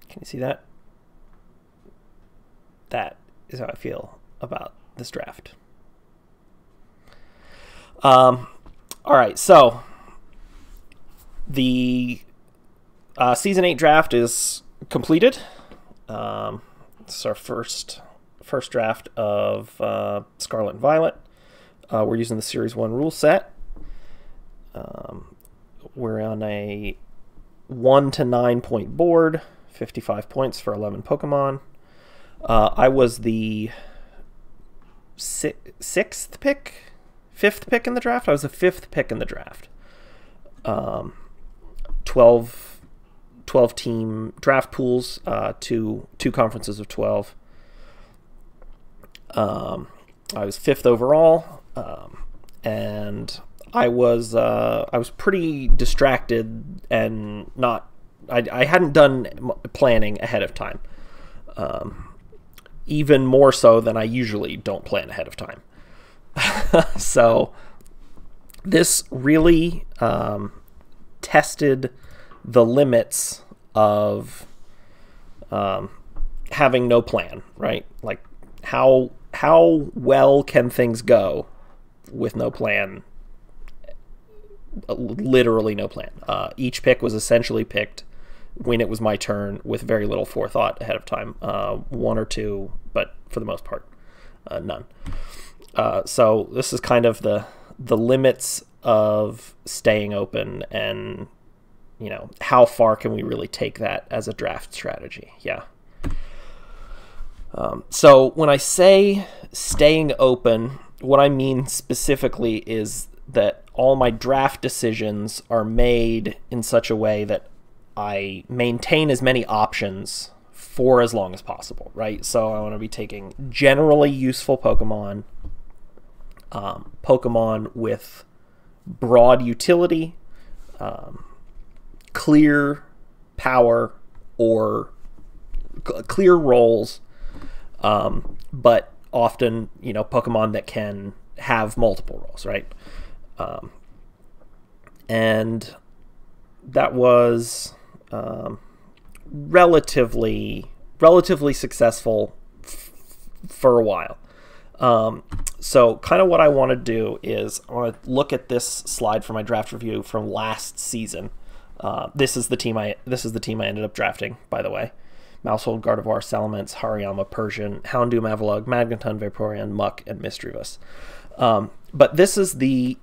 Can you see that? That is how I feel about this draft. All right, so the Season 8 draft is completed. It's our first draft of Scarlet and Violet. We're using the Series 1 rule set. We're on a 1 to 9 point board, 55 points for 11 Pokemon. I was the fifth pick in the draft. I was the 5th pick in the draft. 12 team draft pools, two conferences of 12. I was 5th overall, and I was pretty distracted and not. I hadn't done planning ahead of time. Even more so than I usually don't plan ahead of time. So this really tested the limits of having no plan, right? Like how well can things go with no plan? Literally no plan. Each pick was essentially picked when it was my turn with very little forethought ahead of time. 1 or 2, but for the most part, none. So this is kind of the limits of staying open, and how far can we really take that as a draft strategy? Yeah. So when I say staying open, what I mean specifically is that all my draft decisions are made in such a way that I maintain as many options for as long as possible, right? So I want to be taking generally useful Pokemon, Pokemon with broad utility, clear power or clear roles, but often, Pokemon that can have multiple roles, right? And that was relatively successful for a while. So kind of what I want to do is I want to look at this slide for my draft review from last season. This is the team I ended up drafting, by the way. Maushold, Gardevoir, Salamence, Hariyama, Persian, Houndoom, Avalugg, Magneton, Vaporeon, Muck, and Misdreavus. But this is the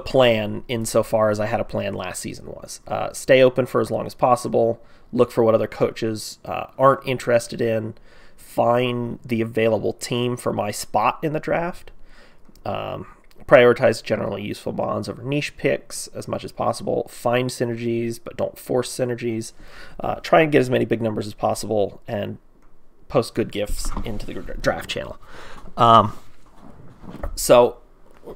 plan insofar as I had a plan last season was. Stay open for as long as possible, look for what other coaches aren't interested in, find the available team for my spot in the draft, prioritize generally useful bonds over niche picks as much as possible, find synergies but don't force synergies, try and get as many big numbers as possible, and post good gifts into the draft channel. So I'm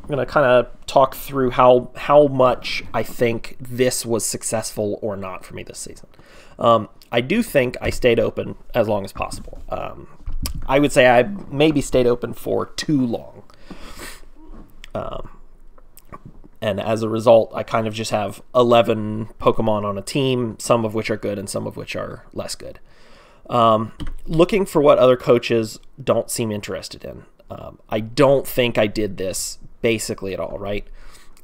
going to kind of talk through how much I think this was successful or not for me this season. I do think I stayed open as long as possible. I would say I maybe stayed open for too long. And as a result, I kind of just have 11 Pokemon on a team, some of which are good and some of which are less good. Looking for what other coaches don't seem interested in. I don't think I did this basically at all, right?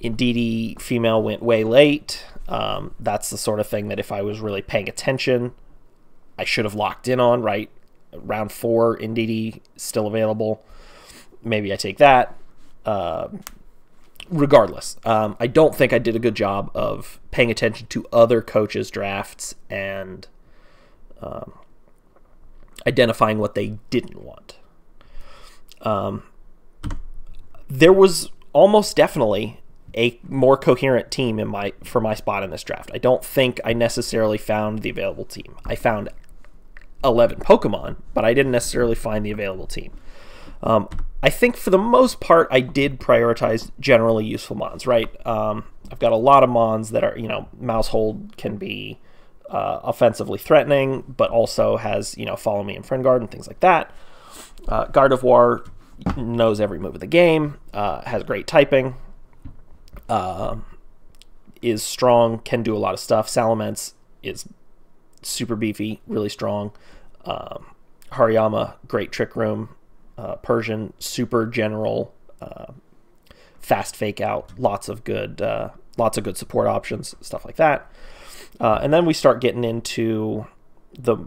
Indeedee female went way late. That's the sort of thing that if I was really paying attention, I should have locked in on, right? Round 4, Indeedee still available. Maybe I take that. Regardless, I don't think I did a good job of paying attention to other coaches' drafts and identifying what they didn't want. There was almost definitely a more coherent team for my spot in this draft. I don't think I necessarily found the available team. I found 11 Pokemon, but I didn't necessarily find the available team. I think for the most part, I did prioritize generally useful mons, right? I've got a lot of mons that are, Maushold can be offensively threatening, but also has, Follow Me and Friend Guard and things like that. Gardevoir knows every move of the game, has great typing, is strong, can do a lot of stuff. Salamence is super beefy, really strong. Hariyama, great trick room. Persian, super general, fast fake out, lots of good support options, stuff like that. And then we start getting into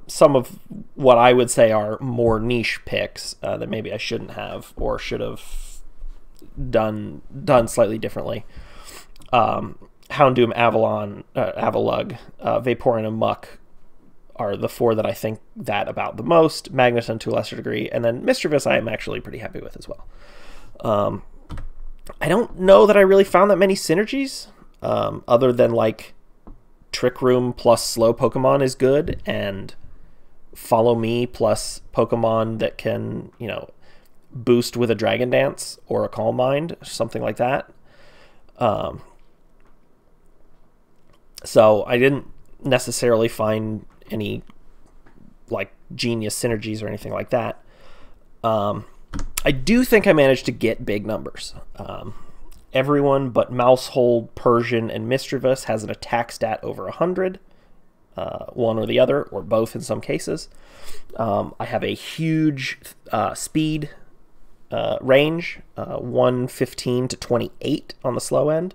some of what I would say are more niche picks that maybe I shouldn't have or should have done slightly differently. Houndoom, Avalon, Avalug, Vaporeon, and Muck are the four that I think that about the most. Magneton to a lesser degree, and then Mischievous I am actually pretty happy with as well. I don't know that I really found that many synergies, other than like Trick Room plus slow Pokemon is good, and Follow Me plus Pokemon that can, you know, boost with a Dragon Dance or a Calm Mind, something like that. So I didn't necessarily find any like genius synergies or anything like that. I do think I managed to get big numbers. Everyone but Mousehold, Persian, and Mischievous has an attack stat over 100, one or the other, or both in some cases. I have a huge speed range, 115 to 28 on the slow end.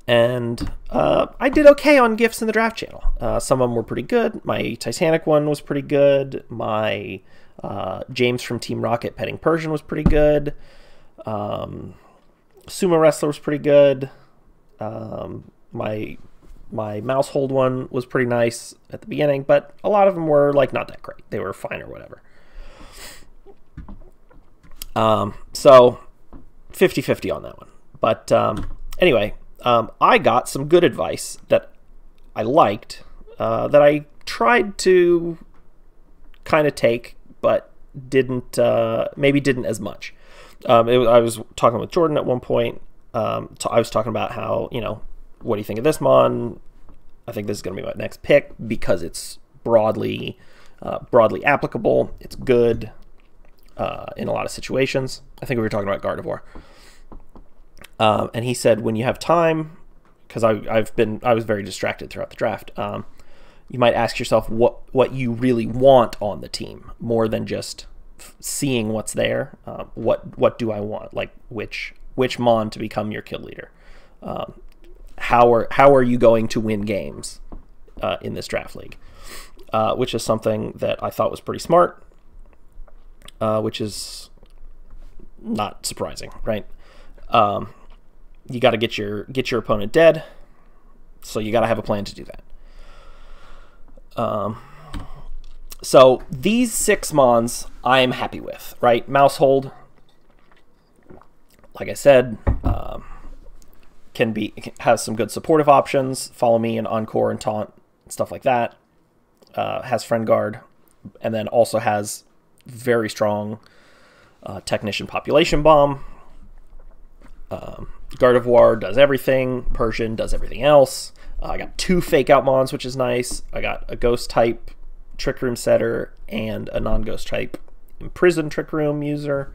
And I did okay on gifts in the draft channel. Some of them were pretty good. My Titanic one was pretty good. My James from Team Rocket petting Persian was pretty good. Sumo Wrestler was pretty good. My Mousehold one was pretty nice at the beginning, but a lot of them were like not that great. They were fine or whatever. So 50-50 on that one. But anyway, I got some good advice that I liked, that I tried to kind of take, but maybe didn't as much. I was talking with Jordan at one point. I was talking about how, you know, what do you think of this Mon? I think this is going to be my next pick because it's broadly applicable. It's good in a lot of situations. I think we were talking about Gardevoir. And he said, when you have time, because I was very distracted throughout the draft, you might ask yourself what you really want on the team more than just seeing what's there. What do I want? Like which Mon to become your kill leader? How are you going to win games in this draft league? Which is something that I thought was pretty smart, which is not surprising, right? You got to get your opponent dead, so you got to have a plan to do that. So these 6 Mons I am happy with, right? Mousehold, like I said, has some good supportive options. Follow Me and Encore and Taunt, stuff like that. Has Friend Guard, and then also has very strong Technician Population Bomb. Gardevoir does everything. Persian does everything else. I got 2 Fake Out Mons, which is nice. I got a Ghost type Trick Room setter and a non-Ghost type Imprison Trick Room user.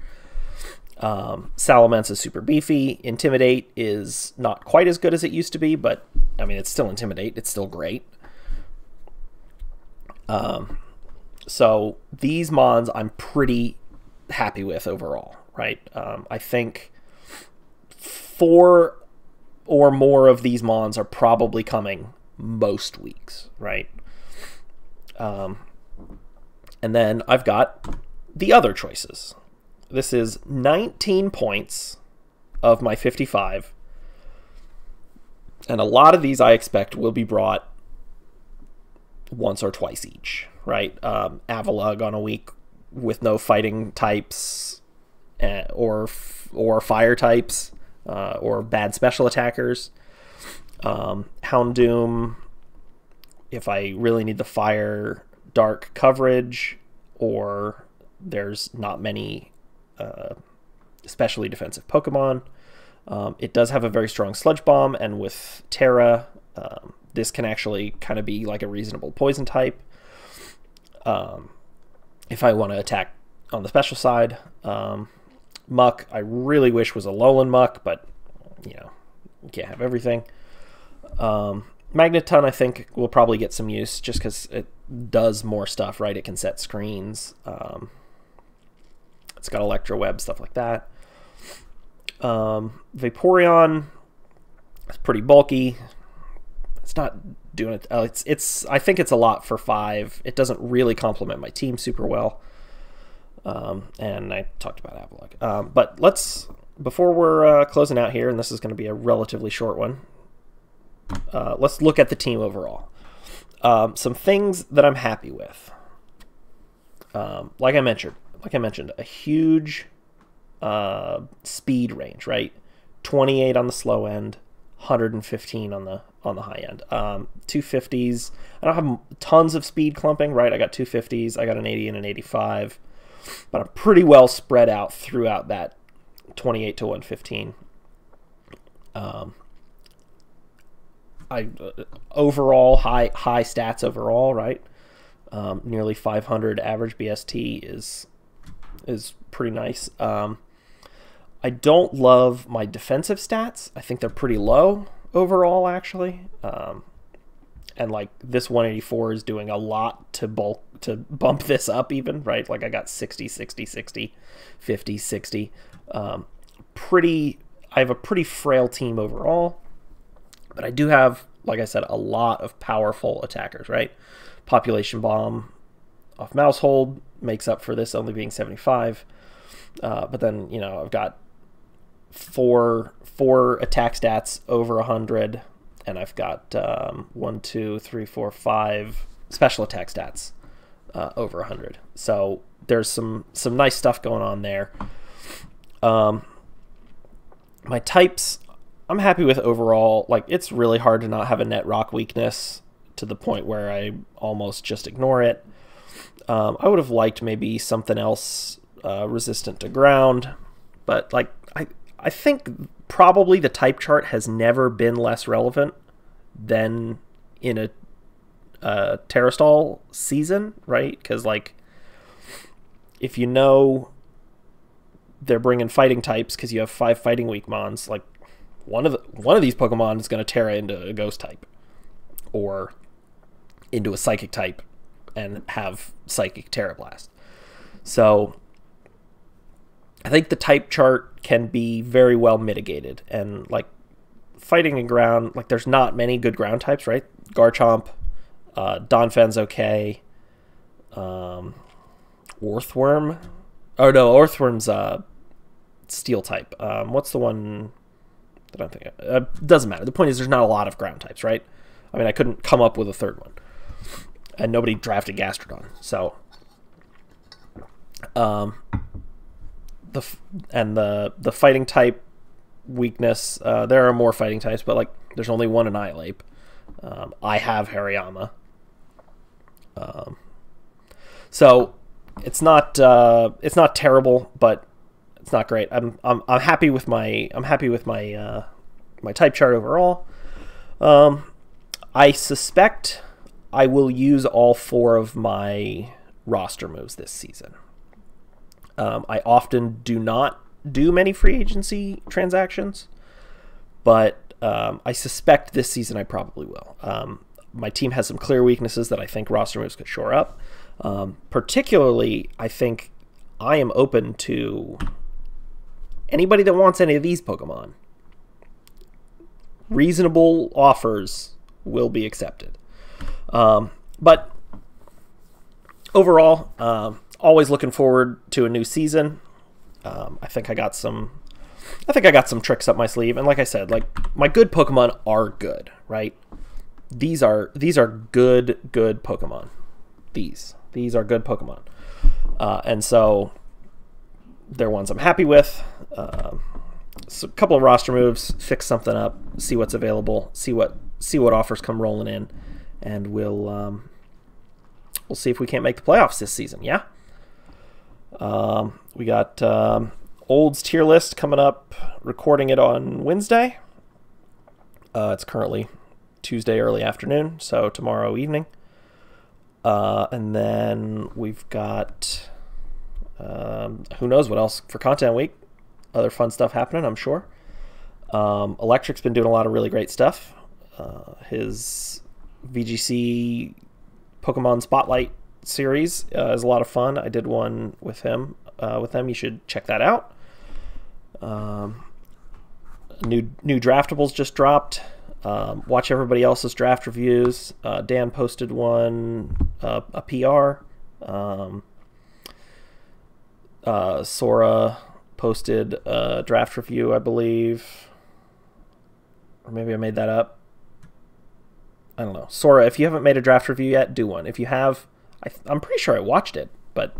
Salamence is super beefy. Intimidate is not quite as good as it used to be, but I mean, it's still Intimidate. It's still great. So these Mons I'm pretty happy with overall, right? I think 4 or more of these Mons are probably coming most weeks, right? And then I've got the other choices. This is 19 points of my 55. And a lot of these I expect will be brought once or twice each, right? Avalug on a week with no fighting types or fire types or bad special attackers. Houndoom, if I really need the fire dark coverage or there's not many especially defensive Pokemon. It does have a very strong Sludge Bomb, and with Terra, this can actually kind of be like a reasonable poison type. If I want to attack on the special side, Muck, I really wish was a Alolan Muck, but you know, you can't have everything. Magneton, I think, will probably get some use just because it does more stuff, right? It can set screens. It's got Electro Web, stuff like that. Vaporeon is pretty bulky. It's not doing it. I think it's a lot for 5. It doesn't really complement my team super well. And I talked about Avalok. But before we're closing out here, and this is going to be a relatively short one, let's look at the team overall. Some things that I'm happy with. Like I mentioned, a huge speed range, right? 28 on the slow end, 115 on the high end. 250s. I don't have tons of speed clumping, right? I got 250s, I got an 80 and an 85, but I'm pretty well spread out throughout that 28 to 115. Overall high stats overall, right? Nearly 500 average BST is pretty nice. I don't love my defensive stats. I think they're pretty low overall, actually. And like this 184 is doing a lot to bump this up even, right? Like I got 60, 60, 60, 50, 60. I have a pretty frail team overall, but I do have, like I said, a lot of powerful attackers, right? Population Bomb off Mousehold makes up for this only being 75. But then, you know, I've got four attack stats over 100, and I've got 1, 2, 3, 4, 5 special attack stats over 100. So there's some nice stuff going on there. My types, I'm happy with overall. Like, it's really hard to not have a net rock weakness to the point where I almost just ignore it. I would have liked maybe something else resistant to ground, but like I think probably the type chart has never been less relevant than in a Terrastall season, right? Because like if you know they're bringing fighting types because you have 5 fighting weak mons, like one of these Pokemon is going to Terra into a ghost type or into a psychic type and have psychic Terra Blast. So I think the type chart can be very well mitigated, and like fighting and ground, like there's not many good ground types, right? Garchomp, Donphan's okay. Orthworm. Oh no, Orthworm's steel type. What's the one that I'm thinking of? Doesn't matter. The point is there's not a lot of ground types, right? I mean, I couldn't come up with a third one. And nobody drafted Gastrodon. So the fighting type weakness, there are more fighting types, but like there's only one Annihilate. I have Hariyama. So it's not terrible, but it's not great. I'm happy with my my type chart overall. I suspect I will use all 4 of my roster moves this season. I often do not do many free agency transactions, but I suspect this season I probably will. My team has some clear weaknesses that I think roster moves could shore up. Particularly, I think I am open to anybody that wants any of these Pokemon. Reasonable offers will be accepted. But overall, always looking forward to a new season. I think I got some tricks up my sleeve, and like I said, like my good Pokemon are good, right? These are good Pokemon. These are good Pokemon, and so they're ones I'm happy with. So a couple of roster moves, fix something up, see what's available, see what offers come rolling in, and we'll see if we can't make the playoffs this season. Yeah. We got Old's tier list coming up, recording it on Wednesday. It's currently Tuesday early afternoon, so tomorrow evening. And then we've got who knows what else for content week. Other fun stuff happening, I'm sure. Electric's been doing a lot of really great stuff. his VGC Pokemon Spotlight series is a lot of fun. I did one with him. You should check that out. New draftables just dropped. Watch everybody else's draft reviews. Dan posted one, a PR. Sora posted a draft review, I believe. Or maybe I made that up. I don't know. Sora, if you haven't made a draft review yet, do one. If you have, I'm pretty sure I watched it, but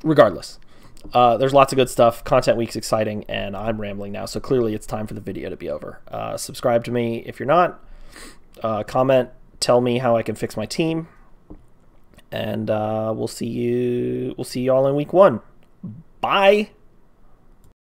regardless. There's lots of good stuff. Content Week's exciting, and I'm rambling now, so clearly it's time for the video to be over. Subscribe to me if you're not. Comment, tell me how I can fix my team, and we'll see you all in week 1. Bye.